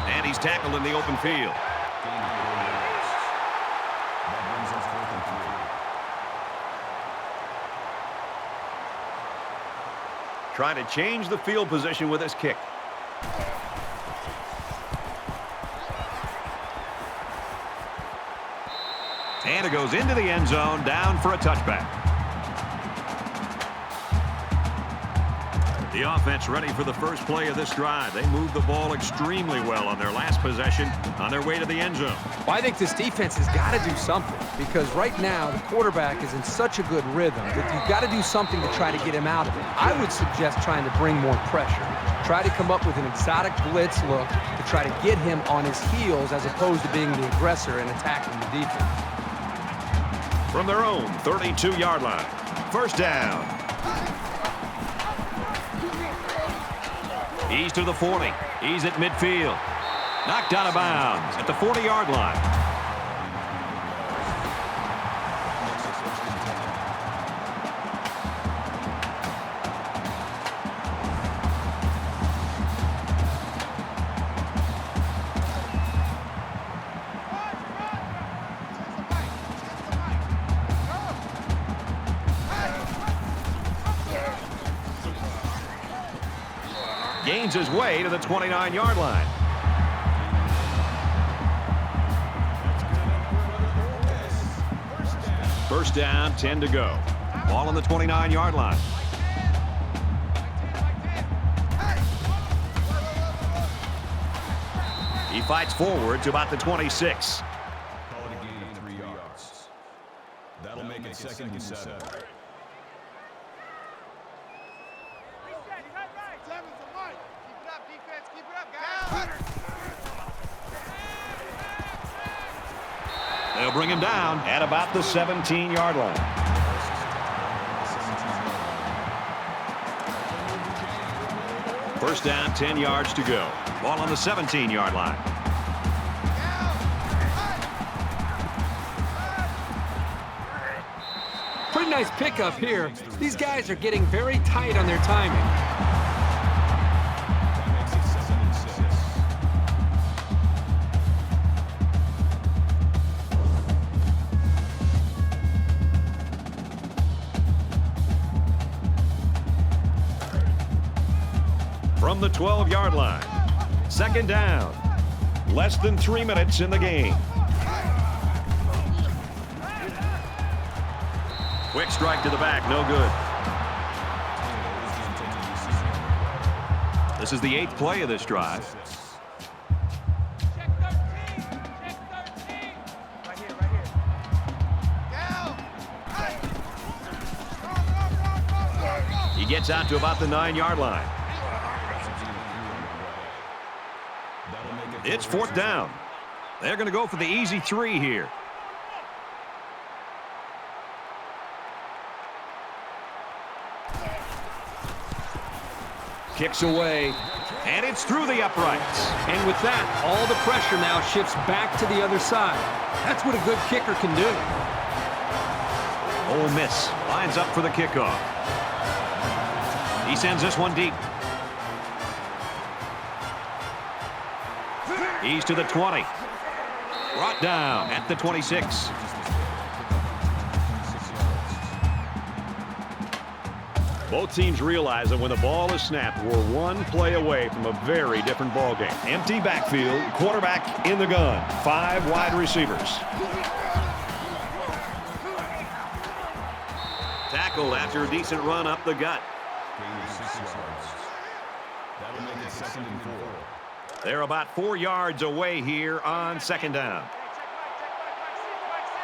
And he's tackled in the open field. Trying to change the field position with his kick. And it goes into the end zone, down for a touchback. The offense ready for the first play of this drive. They moved the ball extremely well on their last possession on their way to the end zone. Well, I think this defense has got to do something because right now the quarterback is in such a good rhythm that you've got to do something to try to get him out of it. I would suggest trying to bring more pressure. Try to come up with an exotic blitz look to try to get him on his heels as opposed to being the aggressor and attacking the defense. From their own 32-yard line. First down. He's to the 40. He's at midfield. Knocked out of bounds at the 40-yard line. Gains his way to the 29-yard line. First down, 10 to go. Ball on the 29-yard line. He fights forward to about the 26. Call it a gain of 3 yards. That'll make it 2nd and 7. They'll bring him down at about the 17-yard line. First down, 10 yards to go. Ball on the 17-yard line. Pretty nice pickup here. These guys are getting very tight on their timing. From the 12-yard line. Second down. Less than 3 minutes in the game. Quick strike to the back, no good. This is the 8th play of this drive. He gets out to about the 9-yard line. It's 4th down. They're going to go for the easy 3 here. Kicks away, and it's through the uprights. And with that, all the pressure now shifts back to the other side. That's what a good kicker can do. Ole Miss lines up for the kickoff. He sends this one deep. He's to the 20. Brought down at the 26. Both teams realize that when the ball is snapped, we're one play away from a very different ball game. Empty backfield, quarterback in the gun, 5 wide receivers. Tackled after a decent run up the gut. That'll make it 2nd and 4. They're about 4 yards away here on 2nd down.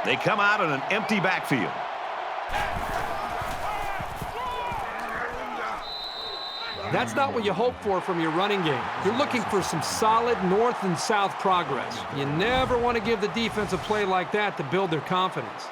They come out in an empty backfield. That's not what you hope for from your running game. You're looking for some solid north and south progress. You never want to give the defense a play like that to build their confidence.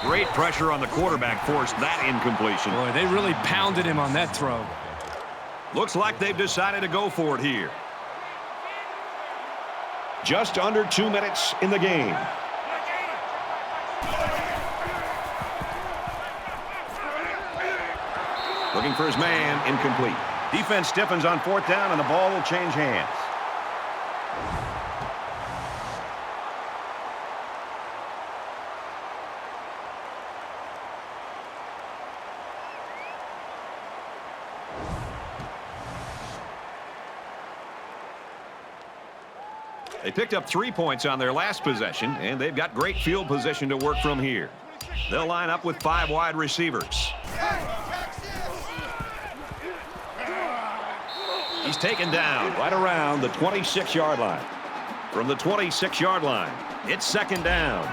Great pressure on the quarterback forced that incompletion. Boy, they really pounded him on that throw. Looks like they've decided to go for it here. Just under 2 minutes in the game. Looking for his man, incomplete. Defense stiffens on 4th down, and the ball will change hands. They picked up 3 points on their last possession, and they've got great field position to work from here. They'll line up with 5 wide receivers. He's taken down right around the 26-yard line. From the 26-yard line, it's 2nd down.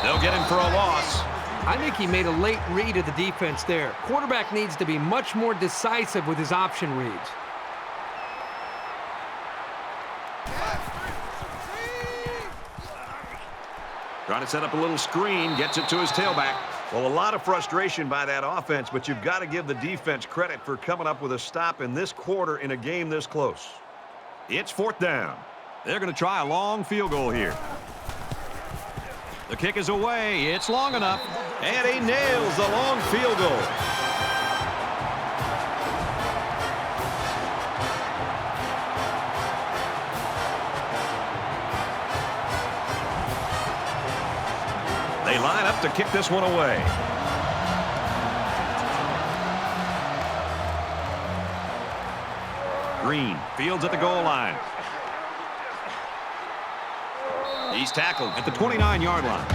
They'll get him for a loss. I think he made a late read of the defense there. Quarterback needs to be much more decisive with his option reads. Trying to set up a little screen, gets it to his tailback. Well, a lot of frustration by that offense, but you've got to give the defense credit for coming up with a stop in this quarter in a game this close. It's 4th down. They're going to try a long field goal here. The kick is away. It's long enough. And he nails the long field goal. They line up to kick this one away. Green fields at the goal line. He's tackled at the 29-yard line.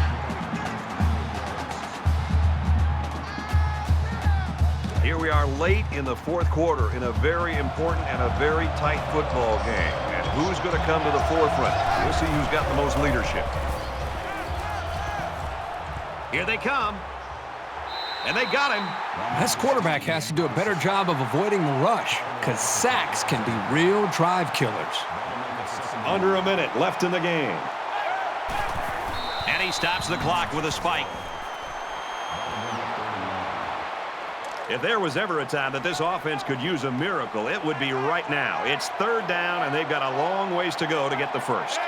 Here we are late in the 4th quarter in a very important and a very tight football game. And who's going to come to the forefront? We'll see who's got the most leadership. Here they come. And they got him. This quarterback has to do a better job of avoiding the rush, because sacks can be real drive killers. Under a minute left in the game. And he stops the clock with a spike. If there was ever a time that this offense could use a miracle, it would be right now. It's 3rd down, and they've got a long ways to go to get the first.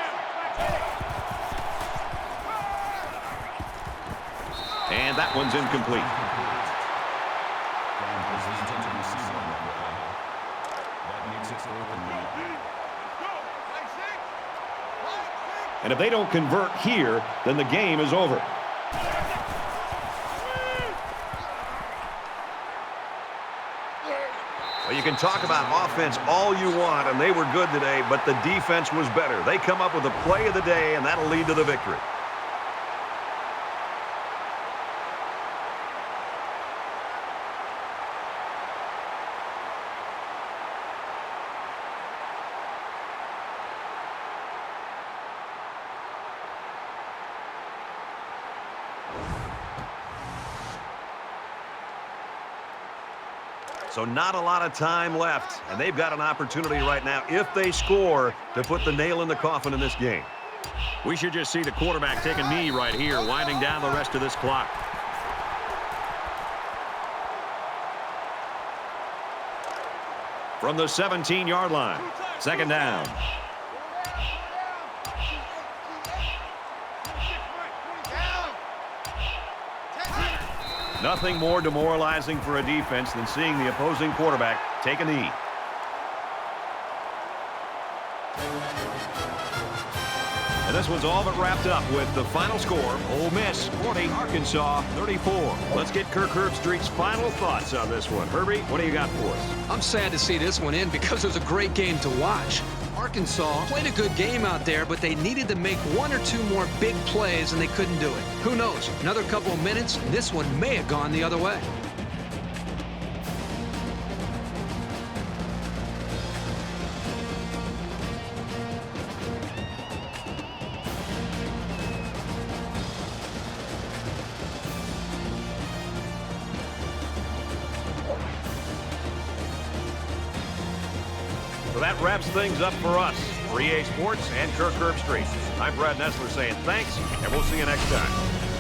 And that one's incomplete. And if they don't convert here, then the game is over. Well, you can talk about offense all you want, and they were good today, but the defense was better. They come up with a play of the day, and that'll lead to the victory. So not a lot of time left, and they've got an opportunity right now, if they score, to put the nail in the coffin in this game. We should just see the quarterback take a knee right here, winding down the rest of this clock. from the 17-yard line. Second down. Nothing more demoralizing for a defense than seeing the opposing quarterback take a knee. And this one's all but wrapped up with the final score. Ole Miss 40, Arkansas 34. Let's get Kirk Herbstreit's final thoughts on this one. Herbie, what do you got for us? I'm sad to see this one end because it was a great game to watch. Arkansas played a good game out there, but they needed to make one or two more big plays, and they couldn't do it. Who knows? Another couple of minutes, and this one may have gone the other way. So that wraps things up for us. For EA Sports and Kirk Herbstreit, I'm Brad Nessler saying thanks, and we'll see you next time.